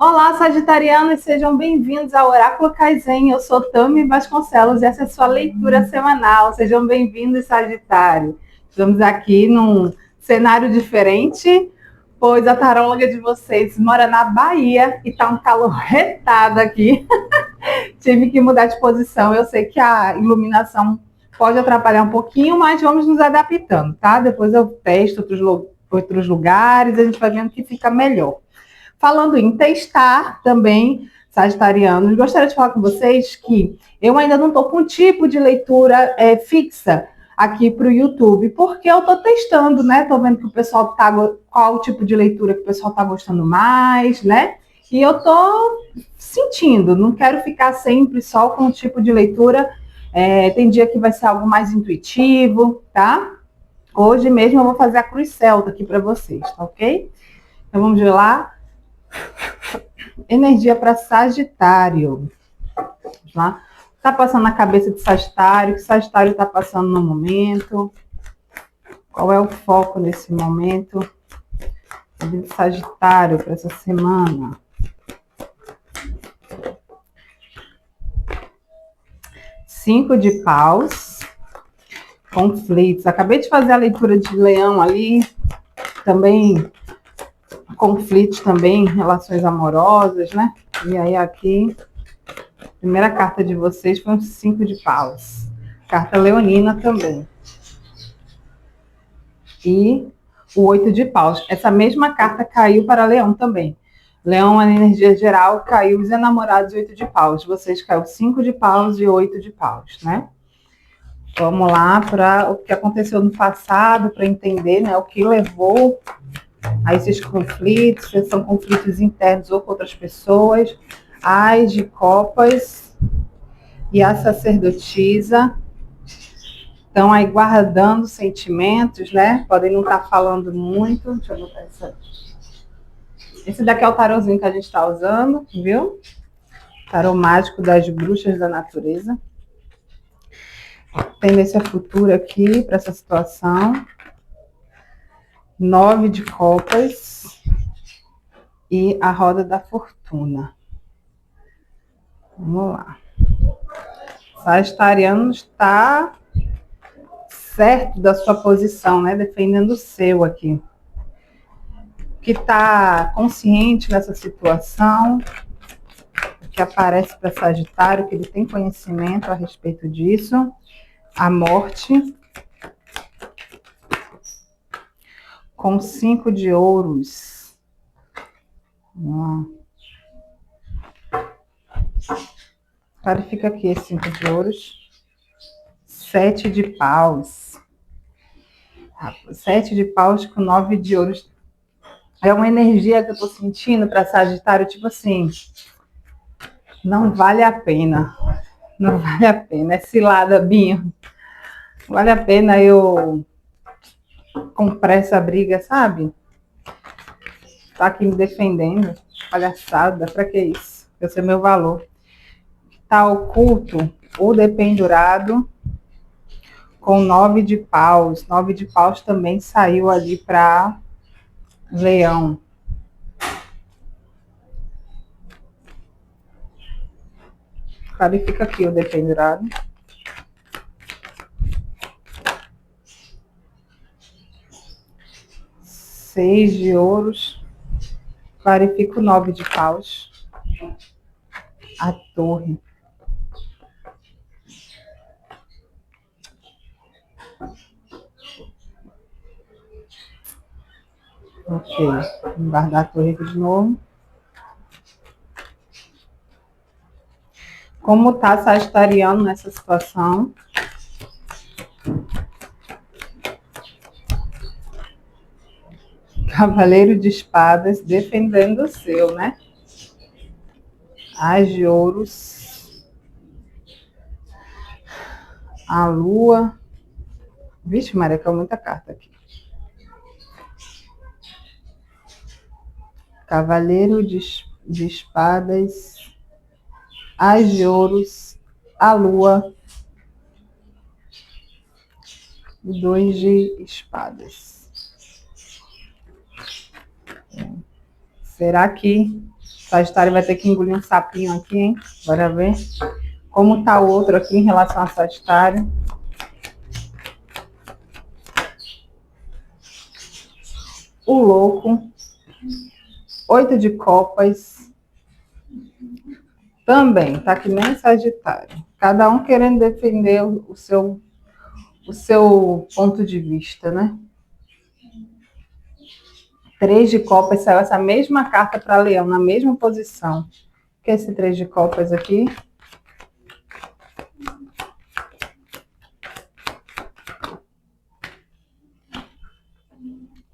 Olá, sagitarianos, sejam bem-vindos ao Oráculo Kaizen. Eu sou Tami Vasconcelos e essa é a sua leitura semanal. Sejam bem-vindos, Sagitário. Estamos aqui num cenário diferente, pois a taróloga de vocês mora na Bahia e tá um calor retado aqui. Tive que mudar de posição. Eu sei que a iluminação pode atrapalhar um pouquinho, mas vamos nos adaptando, tá? Depois eu testo outros lugares, a gente vai vendo que fica melhor. Falando em testar também, sagitarianos, gostaria de falar com vocês que eu ainda não estou com um tipo de leitura fixa aqui para o YouTube, porque eu estou testando, né? Estou vendo que o pessoal tá, qual o tipo de leitura que o pessoal está gostando mais, né? E eu estou sentindo, não quero ficar sempre só com um tipo de leitura. Tem dia que vai ser algo mais intuitivo, tá? Hoje mesmo eu vou fazer a cruz celta aqui para vocês, tá ok? Então vamos ver lá. Energia para Sagitário. Vamos lá. Está passando na cabeça de Sagitário? O que Sagitário está passando no momento? Qual é o foco nesse momento? De Sagitário para essa semana. Cinco de paus. Conflitos. Acabei de fazer a leitura de Leão ali. Também conflitos também, relações amorosas, né? E aí aqui, a primeira carta de vocês foi um 5 de paus. Carta leonina também. E o 8 de paus. Essa mesma carta caiu para Leão também. Leão, a energia geral, caiu os enamorados e 8 de paus. Vocês caiu 5 de paus e 8 de paus, né? Vamos lá para o que aconteceu no passado, para entender, né, o que levou a esses conflitos, se são conflitos internos ou com outras pessoas. As de copas e a sacerdotisa estão aí guardando sentimentos, né? Podem não estar falando muito. Deixa eu botar essa. Esse daqui é o tarozinho que a gente está usando, viu? Tarô mágico das bruxas da natureza. Tendência futura aqui para essa situação. 9 de copas e a roda da fortuna. Vamos lá. Sagitariano está certo da sua posição, né? Defendendo o seu aqui. Que está consciente nessa situação, que aparece para Sagitário, que ele tem conhecimento a respeito disso. A morte. Com 5 de ouros. Clarifica aqui esse 5 de ouros. 7 de paus. 7 de paus com 9 de ouros. É uma energia que eu tô sentindo para Sagitário, tipo assim, não vale a pena. Não vale a pena. É cilada, Binho. Não vale a pena eu comprar essa briga, sabe? Tá aqui me defendendo. Palhaçada, pra que isso? Eu sei meu valor. Tá oculto ou dependurado com 9 de paus. 9 de paus também saiu ali para Leão. Clarifica aqui o dependurado. 6 de ouros. Clarifica o 9 de paus. A torre. Ok. Vamos guardar a torre aqui de novo. Como tá Sagitariano nessa situação? Cavaleiro de espadas defendendo o seu, né? As de ouros. A lua. Vixe, Maria, caiu muita carta aqui. Cavaleiro de espadas. As de ouros. A lua. E 2 de espadas. Será que Sagitário vai ter que engolir um sapinho aqui, hein? Bora ver como tá o outro aqui em relação a Sagitário. O louco. 8 de copas. Também, tá que nem Sagitário. Cada um querendo defender o seu ponto de vista, né? 3 de copas, saiu essa mesma carta para Leão, na mesma posição. O que é esse 3 de copas aqui?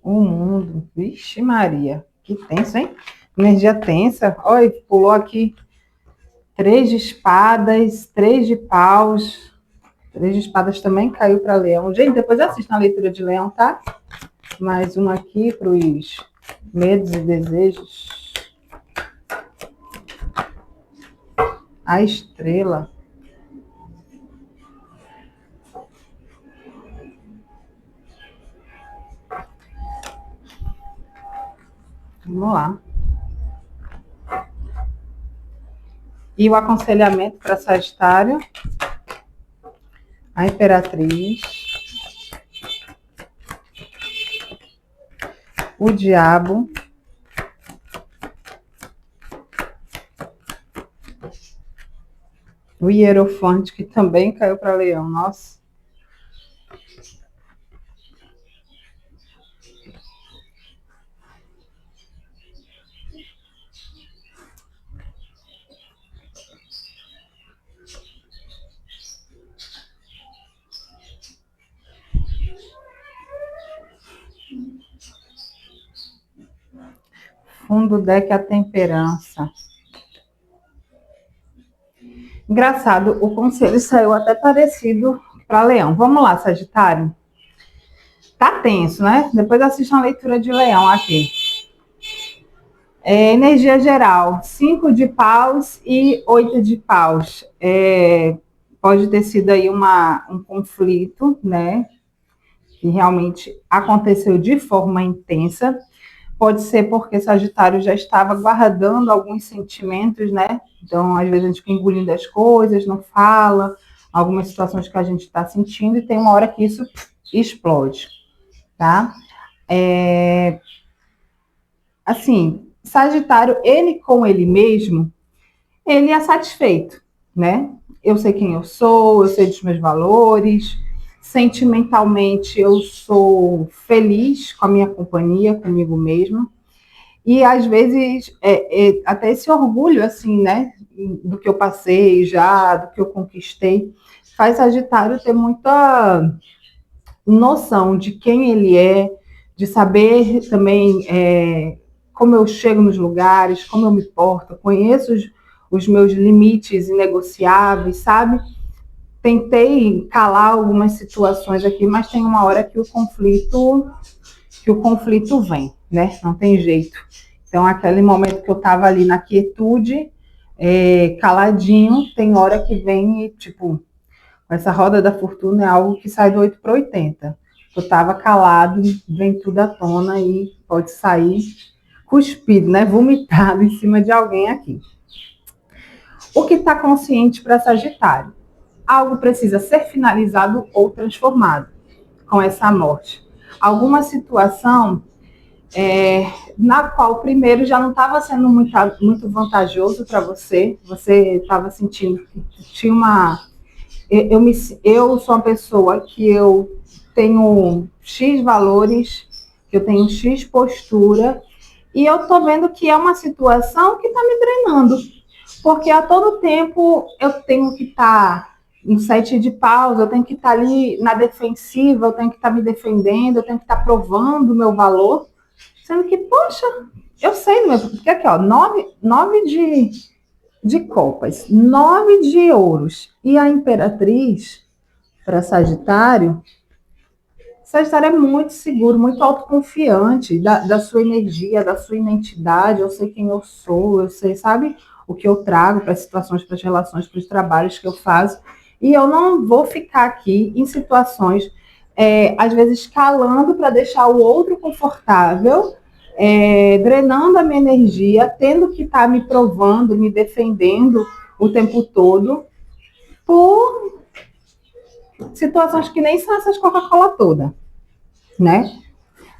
O mundo. Vixe Maria, que tenso, hein? Energia tensa. Olha, pulou aqui 3 de espadas, 3 de paus. 3 de espadas também caiu para Leão. Gente, depois assista a leitura de Leão, tá? Mais uma aqui para os medos e desejos. A estrela. Vamos lá. E o aconselhamento para Sagitário. A Imperatriz. O Diabo. O Hierofante, que também caiu para Leão. Nossa. Fundo deck, a temperança. Engraçado, o conselho saiu até parecido para Leão. Vamos lá, Sagitário. Tá tenso, né? Depois assista a leitura de Leão aqui. Energia geral, 5 de paus e 8 de paus. Pode ter sido aí um conflito, né? Que realmente aconteceu de forma intensa. Pode ser porque Sagitário já estava guardando alguns sentimentos, né? Então, às vezes a gente fica engolindo as coisas, não fala, algumas situações que a gente está sentindo, e tem uma hora que isso explode, tá? Assim, Sagitário, ele com ele mesmo, ele é satisfeito, né? Eu sei quem eu sei dos meus valores, sentimentalmente eu sou feliz com a minha companhia, comigo mesma. E às vezes até esse orgulho, assim, né, do que eu passei já, do que eu conquistei, faz Sagitário ter muita noção de quem ele é, de saber também como eu chego nos lugares, como eu me porto, conheço os meus limites inegociáveis, sabe? Tentei calar algumas situações aqui, mas tem uma hora que o conflito vem, né? Não tem jeito. Então, aquele momento que eu estava ali na quietude, caladinho, tem hora que vem e, tipo, essa roda da fortuna é algo que sai do 8 para 80. Eu estava calado, vem tudo à tona e pode sair cuspido, né? Vomitado em cima de alguém aqui. O que está consciente para Sagitário? Algo precisa ser finalizado ou transformado com essa morte. Alguma situação na qual primeiro já não estava sendo muito vantajoso para você estava sentindo que tinha uma... Eu sou uma pessoa que eu tenho X valores, que eu tenho X postura, e eu estou vendo que é uma situação que está me drenando, porque a todo tempo eu tenho que estar no 7 de paus, eu tenho que estar ali na defensiva, eu tenho que estar me defendendo, eu tenho que estar provando o meu valor, sendo que, poxa, eu sei, porque aqui, ó, 9 de copas, 9 de ouros, e a Imperatriz, para Sagitário é muito seguro, muito autoconfiante da sua energia, da sua identidade, eu sei quem eu sou, eu sei, sabe, o que eu trago para as situações, para as relações, para os trabalhos que eu faço, e eu não vou ficar aqui em situações, às vezes, calando para deixar o outro confortável, drenando a minha energia, tendo que estar me provando, me defendendo o tempo todo, por situações que nem são essas Coca-Cola toda, né?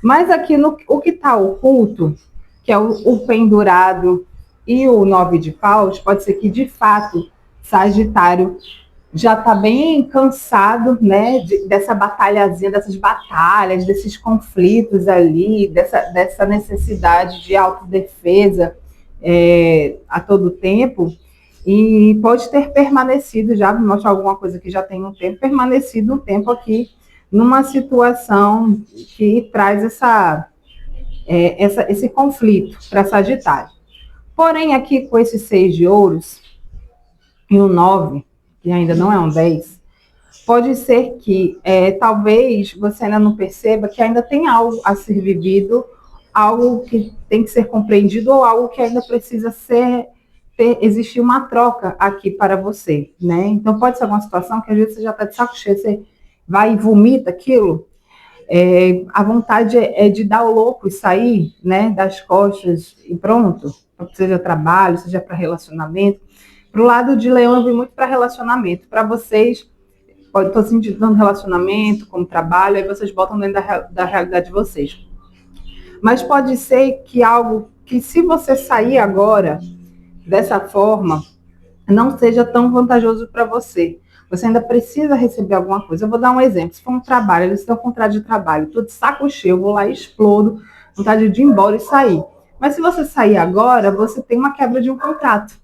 Mas aqui o que está oculto, que é o pendurado e o 9 de paus, pode ser que de fato Sagitário já está bem cansado, né, dessa batalhazinha, dessas batalhas, desses conflitos ali, dessa necessidade de autodefesa a todo tempo, e pode ter permanecido, já vou mostrar alguma coisa que já tem um tempo, permanecido um tempo aqui numa situação que traz esse conflito para Sagitário. Porém, aqui com esses 6 de ouros e o 9, que ainda não é um 10, pode ser que talvez você ainda não perceba que ainda tem algo a ser vivido, algo que tem que ser compreendido ou algo que ainda precisa existir uma troca aqui para você, né? Então pode ser alguma situação que às vezes você já está de saco cheio, você vai e vomita aquilo, a vontade é de dar o louco e sair, né, das costas e pronto, seja trabalho, seja para relacionamento. Para o lado de Leão, eu vi muito para relacionamento. Para vocês, estou sentindo tanto relacionamento como trabalho, aí vocês botam dentro da realidade de vocês. Mas pode ser que algo que, se você sair agora dessa forma, não seja tão vantajoso para você. Você ainda precisa receber alguma coisa. Eu vou dar um exemplo. Se for um trabalho, eles estão com vontade de trabalho, estou de saco cheio, eu vou lá e explodo, vontade de ir embora e sair. Mas se você sair agora, você tem uma quebra de um contrato,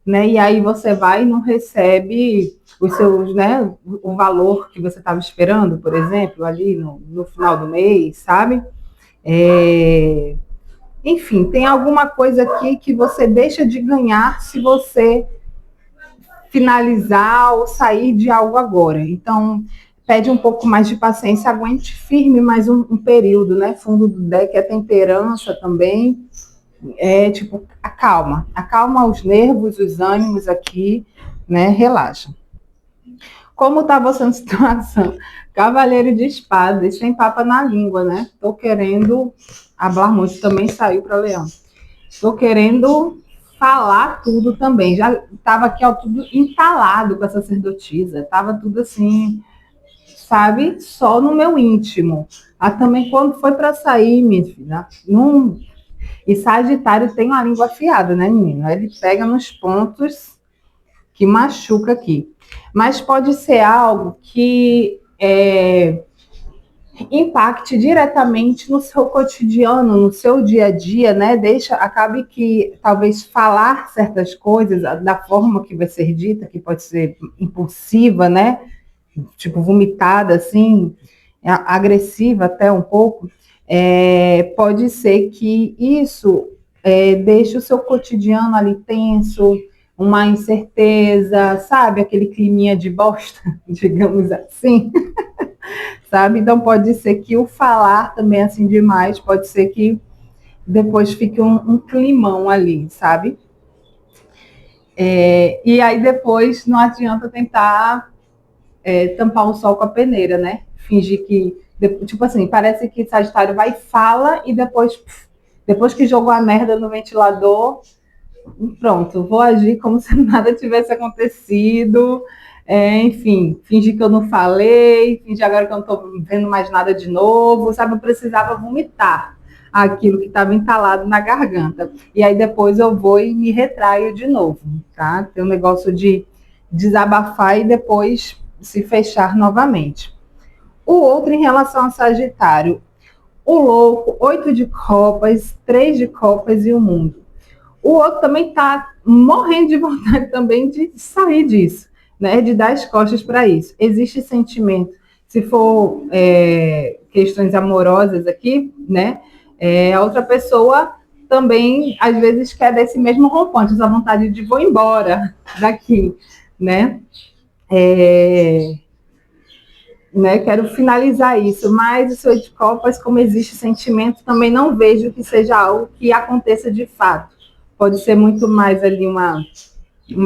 né? E aí você vai e não recebe os seus, né, o valor que você estava esperando, por exemplo, ali no final do mês, sabe? Enfim, tem alguma coisa aqui que você deixa de ganhar se você finalizar ou sair de algo agora. Então, pede um pouco mais de paciência, aguente firme mais um período, né? Fundo do deck é temperança também. Tipo, acalma os nervos, os ânimos aqui, né? Relaxa. Como tá você na situação? Cavaleiro de espadas, sem papa na língua, né? Tô querendo hablar muito, também saiu para Leão. Tô querendo falar tudo também. Já estava aqui, ó, tudo entalado com a sacerdotisa. Tava tudo assim, sabe? Só no meu íntimo. Também quando foi para sair, minha filha, e Sagitário tem uma língua afiada, né, menino? Ele pega nos pontos que machuca aqui. Mas pode ser algo que impacte diretamente no seu cotidiano, no seu dia a dia, né? Acabe que talvez falar certas coisas da forma que vai ser dita, que pode ser impulsiva, né? Tipo vomitada, assim, agressiva até um pouco, pode ser que isso deixe o seu cotidiano ali tenso, uma incerteza, sabe? Aquele climinha de bosta, digamos assim. Sabe? Então pode ser que o falar também assim demais, pode ser que depois fique um climão ali, sabe? E aí depois não adianta tentar tampar o sol com a peneira, né? Fingir que, tipo assim, parece que Sagitário vai e fala e depois que jogou a merda no ventilador, pronto, vou agir como se nada tivesse acontecido. Enfim, fingir que eu não falei, fingir agora que eu não estou vendo mais nada de novo, sabe? Eu precisava vomitar aquilo que estava entalado na garganta. E aí depois eu vou e me retraio de novo, tá? Tem um negócio de desabafar e depois se fechar novamente. O outro em relação a Sagitário, o louco, 8 de copas, 3 de copas e o mundo. O outro também está morrendo de vontade também de sair disso, né? De dar as costas para isso. Existe sentimento, se for questões amorosas aqui, né? A outra pessoa também, às vezes, quer desse mesmo rompante, essa vontade de vou embora daqui, né? Quero finalizar isso, mas o seu de copas, como existe sentimento, também não vejo que seja algo que aconteça de fato. Pode ser muito mais ali uma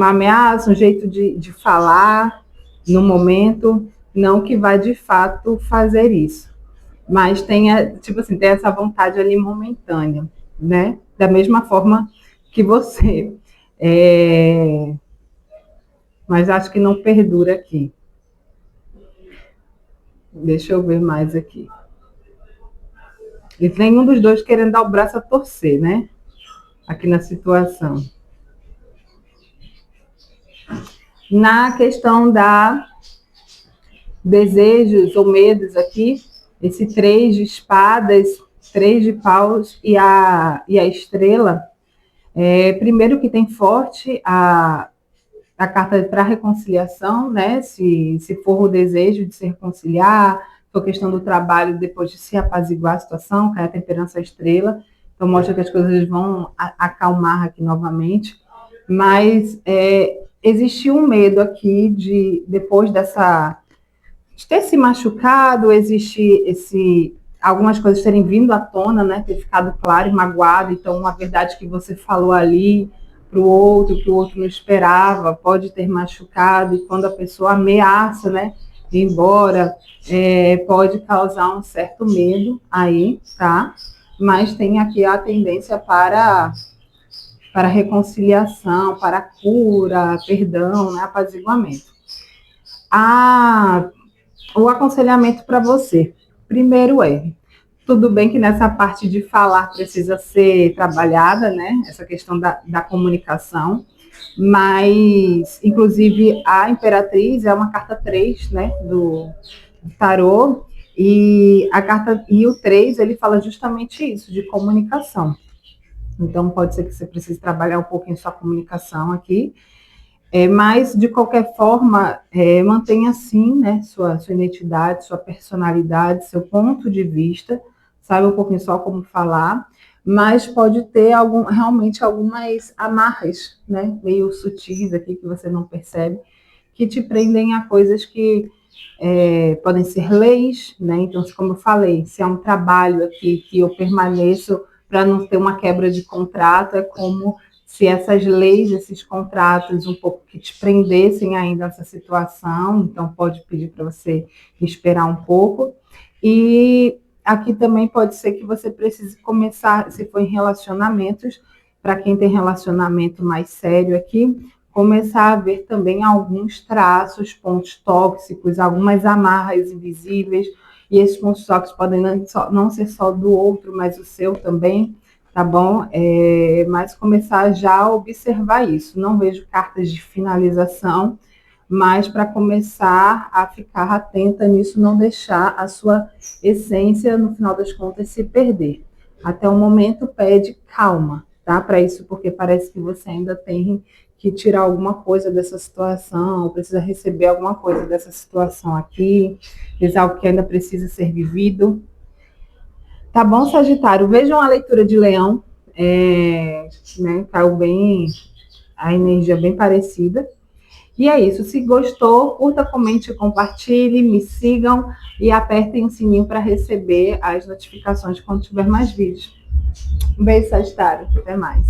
ameaça, um jeito de falar no momento, não que vai de fato fazer isso. mas tenha, tipo assim, tem essa vontade ali momentânea, né? Da mesma forma que você. É, mas acho que não perdura aqui. Deixa eu ver mais aqui. E nenhum dos dois querendo dar o braço a torcer, né? Aqui na situação. Na questão da desejos ou medos aqui, esse 3 de espadas, 3 de paus e a estrela, primeiro que tem forte a carta para reconciliação, né? Se for o desejo de se reconciliar, for questão do trabalho depois de se apaziguar a situação, cai a temperança estrela, então mostra que as coisas vão acalmar aqui novamente, mas existe um medo aqui de depois de ter se machucado, existe algumas coisas terem vindo à tona, né? Ter ficado claro e magoado, então uma verdade que você falou ali para o outro, que o outro não esperava, pode ter machucado, e quando a pessoa ameaça, né? Ir embora, pode causar um certo medo aí, tá? Mas tem aqui a tendência para reconciliação, para cura, perdão, né? Apaziguamento. O aconselhamento para você. Primeiro tudo bem que nessa parte de falar precisa ser trabalhada, né? Essa questão da comunicação, mas, inclusive, a Imperatriz é uma carta 3, né? Do tarô, e a carta e o 3 ele fala justamente isso, de comunicação. Então, pode ser que você precise trabalhar um pouquinho sua comunicação aqui, mas, de qualquer forma, mantenha assim, né, sua identidade, sua personalidade, seu ponto de vista, sabe um pouquinho só como falar, mas pode ter realmente algumas amarras, né, meio sutis aqui que você não percebe, que te prendem a coisas que podem ser leis, né? Então, como eu falei, se é um trabalho aqui que eu permaneço para não ter uma quebra de contrato, é como se essas leis, esses contratos um pouco que te prendessem ainda nessa situação, então pode pedir para você esperar um pouco. E aqui também pode ser que você precise começar, se for em relacionamentos, para quem tem relacionamento mais sério aqui, começar a ver também alguns traços, pontos tóxicos, algumas amarras invisíveis, e esses pontos tóxicos podem não ser só do outro, mas o seu também, tá bom? Mas começar já a observar isso. Não vejo cartas de finalização, mas para começar a ficar atenta nisso, não deixar a sua essência, no final das contas, se perder. Até o momento, pede calma, tá? Para isso, porque parece que você ainda tem que tirar alguma coisa dessa situação, precisa receber alguma coisa dessa situação aqui, é algo que ainda precisa ser vivido. Tá bom, Sagitário? Vejam a leitura de Leão, né? Caiu bem, a energia bem parecida. E é isso. Se gostou, curta, comente, compartilhe, me sigam e apertem o sininho para receber as notificações quando tiver mais vídeos. Um beijo, Sagitário. Até mais.